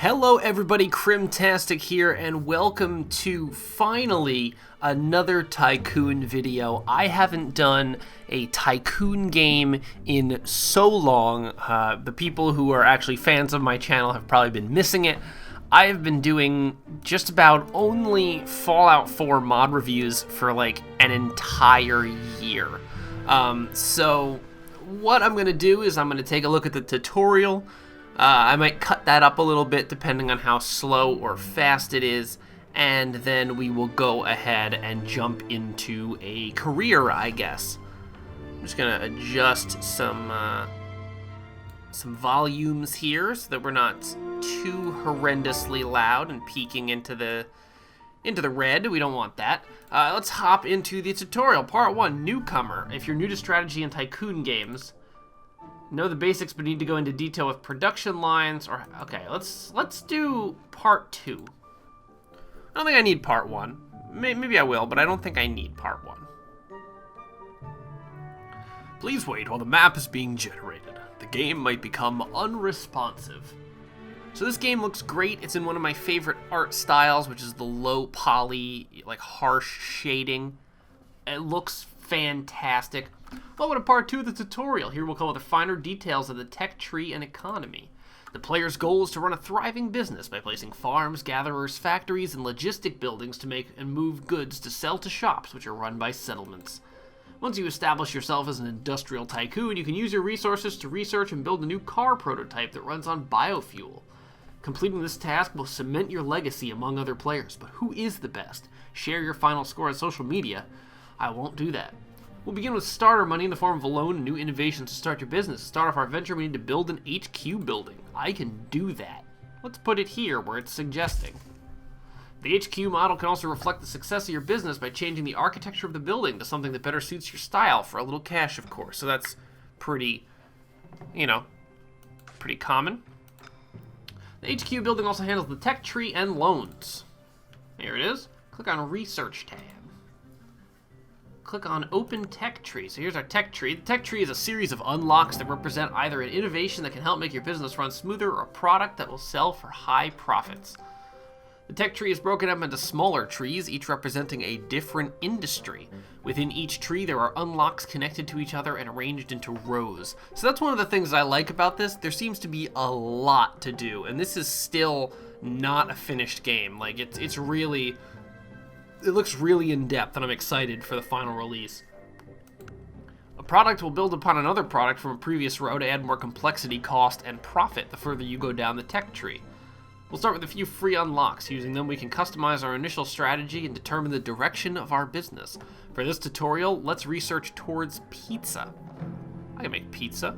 Hello everybody, Crymtastic here, and welcome to, finally, another Tycoon video. I haven't done a Tycoon game in so long. The people who are actually fans of my channel have probably been missing it. I have been doing just about only Fallout 4 mod reviews for like an entire year. So what I'm going to do is I'm going to take a look at the tutorial. I might cut that up a little bit depending on how slow or fast it is, and then we will go ahead and jump into a career, I guess. I'm just gonna adjust some volumes here so that we're not too horrendously loud and peeking into the red. We don't want that. Let's hop into the tutorial. Part 1, Newcomer. If you're new to strategy and Tycoon games, know the basics but need to go into detail with production lines, or okay, let's do part 2. I don't think I need part 1. Maybe I will, but I don't think I need part 1. Please wait while the map is being generated. The game might become unresponsive. So this game looks great. It's in one of my favorite art styles, which is the low poly, like harsh shading. It looks fantastic. Welcome to part 2 of the tutorial. Here we'll cover the finer details of the tech tree and economy. The player's goal is to run a thriving business by placing farms, gatherers, factories, and logistic buildings to make and move goods to sell to shops, which are run by settlements. Once you establish yourself as an industrial tycoon, you can use your resources to research and build a new car prototype that runs on biofuel. Completing this task will cement your legacy among other players, but who is the best? Share your final score on social media. I won't do that. We'll begin with starter money in the form of a loan and new innovations to start your business. To start off our venture, we need to build an HQ building. I can do that. Let's put it here where it's suggesting. The HQ model can also reflect the success of your business by changing the architecture of the building to something that better suits your style, for a little cash, of course. So that's pretty, pretty common. The HQ building also handles the tech tree and loans. Here it is. Click on Research tab. Click on Open Tech Tree. So here's our tech tree. The tech tree is a series of unlocks that represent either an innovation that can help make your business run smoother or a product that will sell for high profits. The tech tree is broken up into smaller trees, each representing a different industry. Within each tree, there are unlocks connected to each other and arranged into rows. So that's one of the things I like about this. There seems to be a lot to do, and this is still not a finished game. Like, it's really... It looks really in-depth, and I'm excited for the final release. A product will build upon another product from a previous row to add more complexity, cost, and profit the further you go down the tech tree. We'll start with a few free unlocks. Using them, we can customize our initial strategy and determine the direction of our business. For this tutorial, let's research towards pizza. I can make pizza.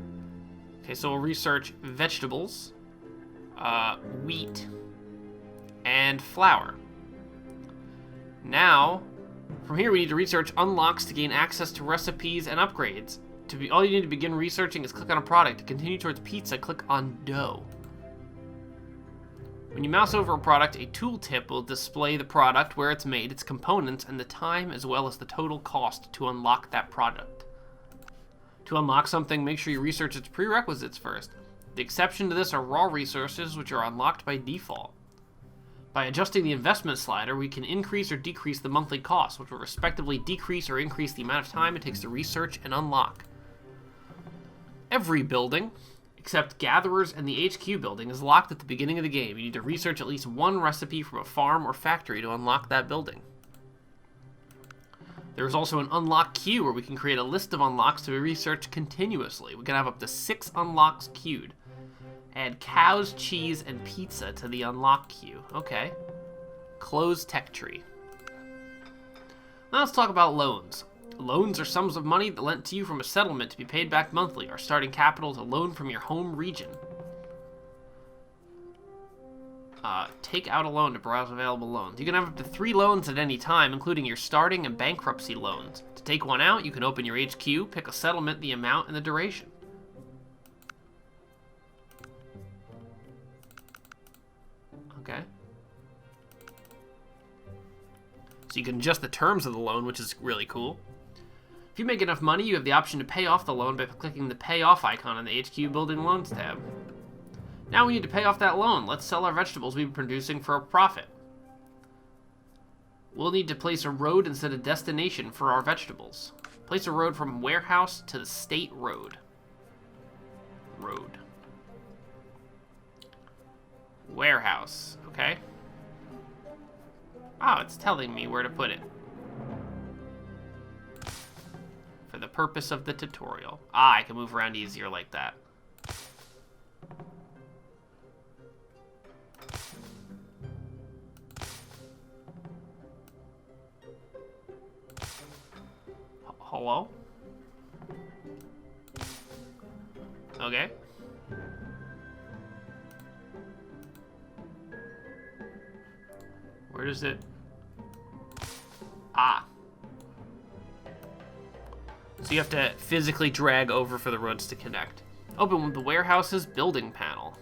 Okay, so we'll research vegetables, wheat, and flour. Now, from here we need to research unlocks to gain access to recipes and upgrades. All you need to begin researching is click on a product. To continue towards pizza, click on dough. When you mouse over a product, a tooltip will display the product, where it's made, its components, and the time, as well as the total cost to unlock that product. To unlock something, make sure you research its prerequisites first. The exception to this are raw resources, which are unlocked by default. By adjusting the investment slider, we can increase or decrease the monthly cost, which will respectively decrease or increase the amount of time it takes to research and unlock. Every building, except Gatherers and the HQ building, is locked at the beginning of the game. You need to research at least one recipe from a farm or factory to unlock that building. There is also an unlock queue where we can create a list of unlocks to be researched continuously. We can have up to 6 unlocks queued. Add cows, cheese, and pizza to the unlock queue. Okay. Close tech tree. Now let's talk about loans. Loans are sums of money lent to you from a settlement to be paid back monthly, or starting capital to loan from your home region. Take out a loan to browse available loans. You can have up to 3 loans at any time, including your starting and bankruptcy loans. To take one out, you can open your HQ, pick a settlement, the amount, and the duration. Okay. So you can adjust the terms of the loan, which is really cool. If you make enough money, you have the option to pay off the loan by clicking the Pay Off icon on the HQ Building Loans tab. Now we need to pay off that loan. Let's sell our vegetables we've been producing for a profit. We'll need to place a road instead of destination for our vegetables. Place a road from warehouse to the state road. Road. Warehouse, okay. Oh, it's telling me where to put it. For the purpose of the tutorial. Ah, I can move around easier like that. Hello? Okay. Where does it... Ah. So you have to physically drag over for the roads to connect. Open the warehouse's building panel.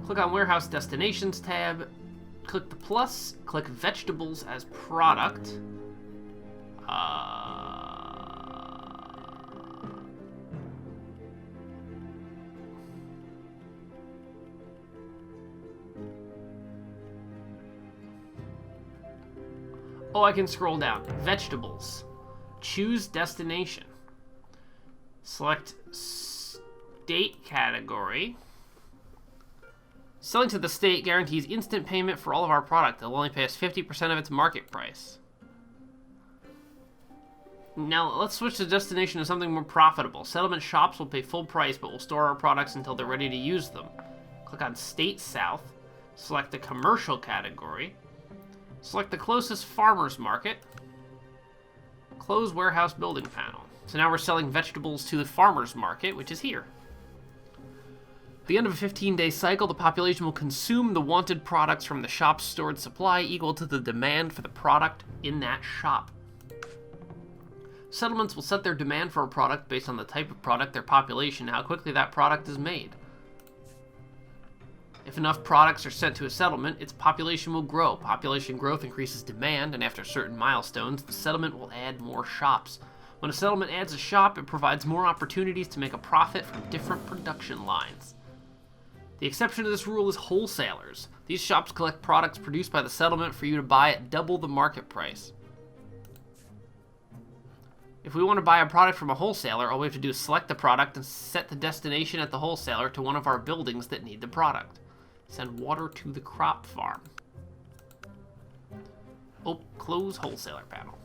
Click on Warehouse Destinations tab. Click the plus. Click Vegetables as Product. Oh, I can scroll down. Vegetables. Choose destination. Select state category. Selling to the state guarantees instant payment for all of our product. They'll only pay us 50% of its market price. Now, let's switch the destination to something more profitable. Settlement shops will pay full price, but will store our products until they're ready to use them. Click on State South. Select the commercial category. Select the closest farmer's market. Close warehouse building panel. So now we're selling vegetables to the farmer's market, which is here. At the end of a 15-day cycle, the population will consume the wanted products from the shop's stored supply equal to the demand for the product in that shop. Settlements will set their demand for a product based on the type of product, their population, and how quickly that product is made. If enough products are sent to a settlement, its population will grow. Population growth increases demand, and after certain milestones, the settlement will add more shops. When a settlement adds a shop, it provides more opportunities to make a profit from different production lines. The exception to this rule is wholesalers. These shops collect products produced by the settlement for you to buy at double the market price. If we want to buy a product from a wholesaler, all we have to do is select the product and set the destination at the wholesaler to one of our buildings that need the product. Send water to the crop farm. Oh, close wholesaler panel.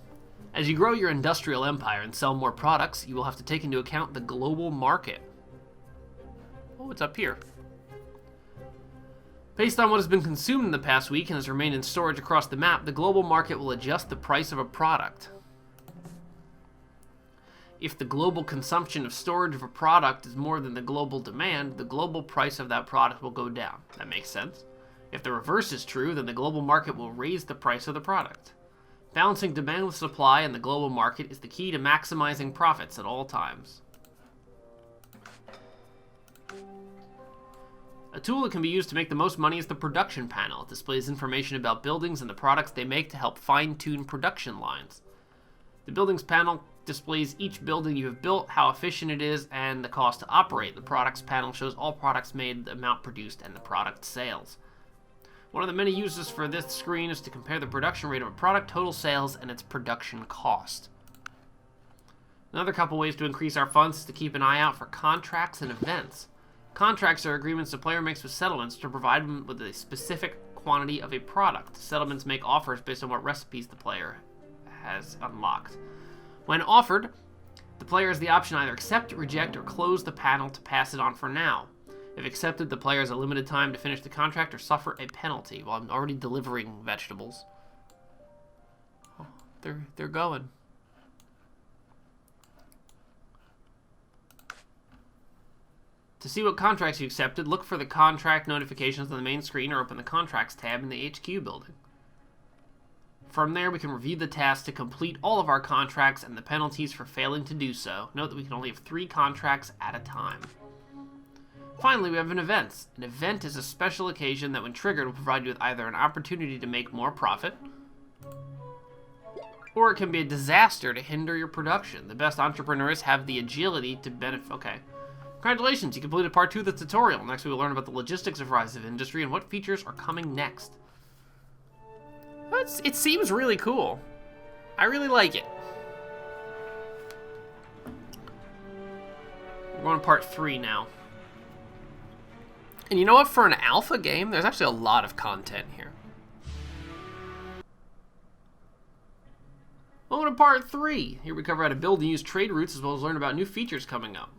As you grow your industrial empire and sell more products, you will have to take into account the global market. Oh, it's up here. Based on what has been consumed in the past week and has remained in storage across the map, the global market will adjust the price of a product. If the global consumption of storage of a product is more than the global demand, the global price of that product will go down. That makes sense. If the reverse is true, then the global market will raise the price of the product. Balancing demand with supply in the global market is the key to maximizing profits at all times. A tool that can be used to make the most money is the production panel. It displays information about buildings and the products they make to help fine-tune production lines. The buildings panel displays each building you have built, how efficient it is, and the cost to operate. The products panel shows all products made, the amount produced, and the product sales. One of the many uses for this screen is to compare the production rate of a product, total sales, and its production cost. Another couple ways to increase our funds is to keep an eye out for contracts and events. Contracts are agreements the player makes with settlements to provide them with a specific quantity of a product. Settlements make offers based on what recipes the player has unlocked. When offered, the player has the option to either accept, reject, or close the panel to pass it on for now. If accepted, the player has a limited time to finish the contract or suffer a penalty. Well, I'm already delivering vegetables. Oh, they're going. To see what contracts you accepted, look for the contract notifications on the main screen or open the Contracts tab in the HQ building. From there, we can review the tasks to complete all of our contracts and the penalties for failing to do so. Note that we can only have 3 contracts at a time. Finally, we have an event. An event is a special occasion that, when triggered, will provide you with either an opportunity to make more profit or it can be a disaster to hinder your production. The best entrepreneurs have the agility to benefit. Okay. Congratulations, you completed part 2 of the tutorial. Next we will learn about the logistics of Rise of Industry and what features are coming next. It seems really cool. I really like it. We're going to part 3 now. And you know what? For an alpha game, there's actually a lot of content here. Welcome to part 3. Here we cover how to build and use trade routes as well as learn about new features coming up.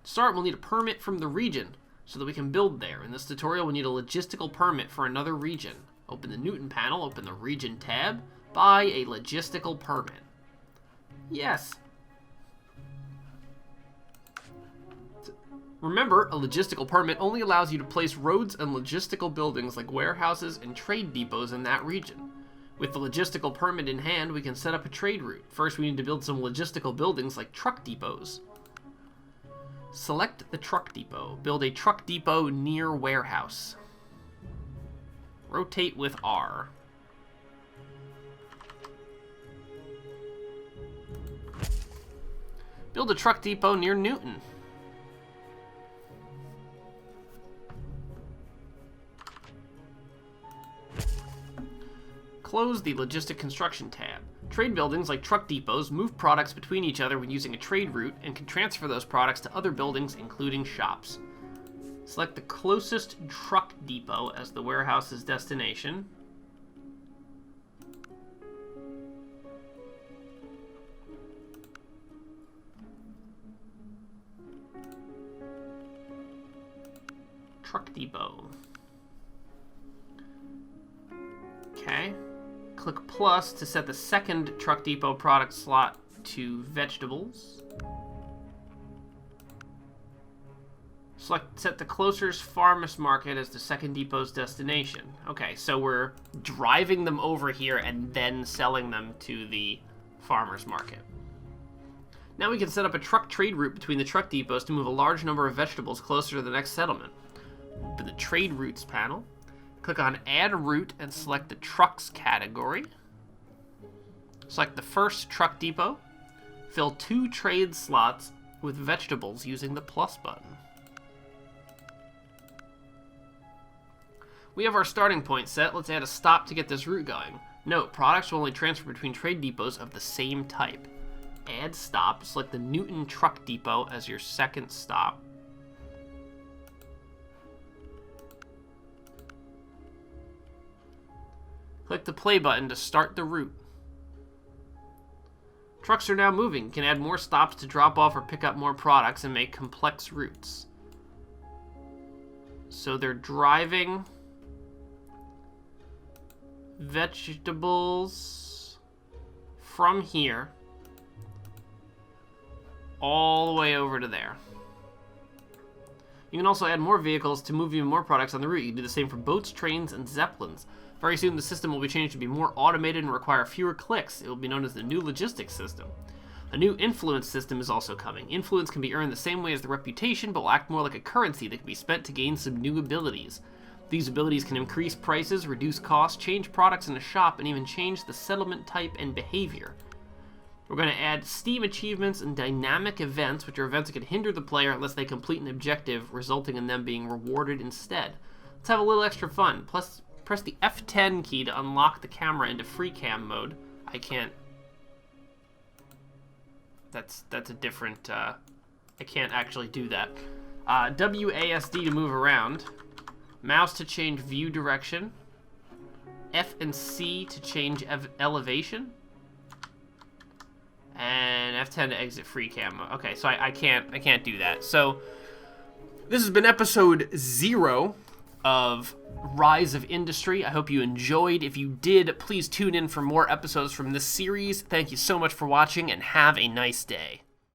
To start, we'll need a permit from the region so that we can build there. In this tutorial, we need a logistical permit for another region. Open the Newton panel, open the region tab, buy a logistical permit. Yes. Remember, a logistical permit only allows you to place roads and logistical buildings like warehouses and trade depots in that region. With the logistical permit in hand, we can set up a trade route. First, we need to build some logistical buildings like truck depots. Select the truck depot. Build a truck depot near warehouse. Rotate with R. Build a truck depot near Newton. Close the Logistic Construction tab. Trade buildings like truck depots move products between each other when using a trade route and can transfer those products to other buildings, including shops. Select the closest truck depot as the warehouse's destination. Truck depot. Okay. Click plus to set the second truck depot product slot to vegetables. Set the closest farmers market as the second depot's destination. Okay, so we're driving them over here and then selling them to the farmers market. Now we can set up a truck trade route between the truck depots to move a large number of vegetables closer to the next settlement. Open the trade routes panel. Click on Add Route and select the Trucks category. Select the first truck depot. Fill 2 trade slots with vegetables using the plus button. We have our starting point set. Let's add a stop to get this route going. Note, products will only transfer between trade depots of the same type. Add stop. Select the Newton Truck Depot as your second stop. Click the play button to start the route. Trucks are now moving. You can add more stops to drop off or pick up more products and make complex routes. So they're driving vegetables from here all the way over to there. You can also add more vehicles to move even more products on the route. You can do the same for boats, trains, and zeppelins. Very soon, the system will be changed to be more automated and require fewer clicks. It will be known as the new logistics system. A new influence system is also coming. Influence can be earned the same way as the reputation, but will act more like a currency that can be spent to gain some new abilities. These abilities can increase prices, reduce costs, change products in a shop, and even change the settlement type and behavior. We're going to add Steam achievements and dynamic events, which are events that can hinder the player unless they complete an objective, resulting in them being rewarded instead. Let's have a little extra fun. Plus, press the F10 key to unlock the camera into free cam mode. I can't... That's a different... I can't actually do that. WASD to move around. Mouse to change view direction. F and C to change elevation. And F10 to exit free cam mode. Okay, so I can't do that. So this has been episode 0 of Rise of Industry. I hope you enjoyed. If you did, please tune in for more episodes from this series. Thank you so much for watching, and have a nice day.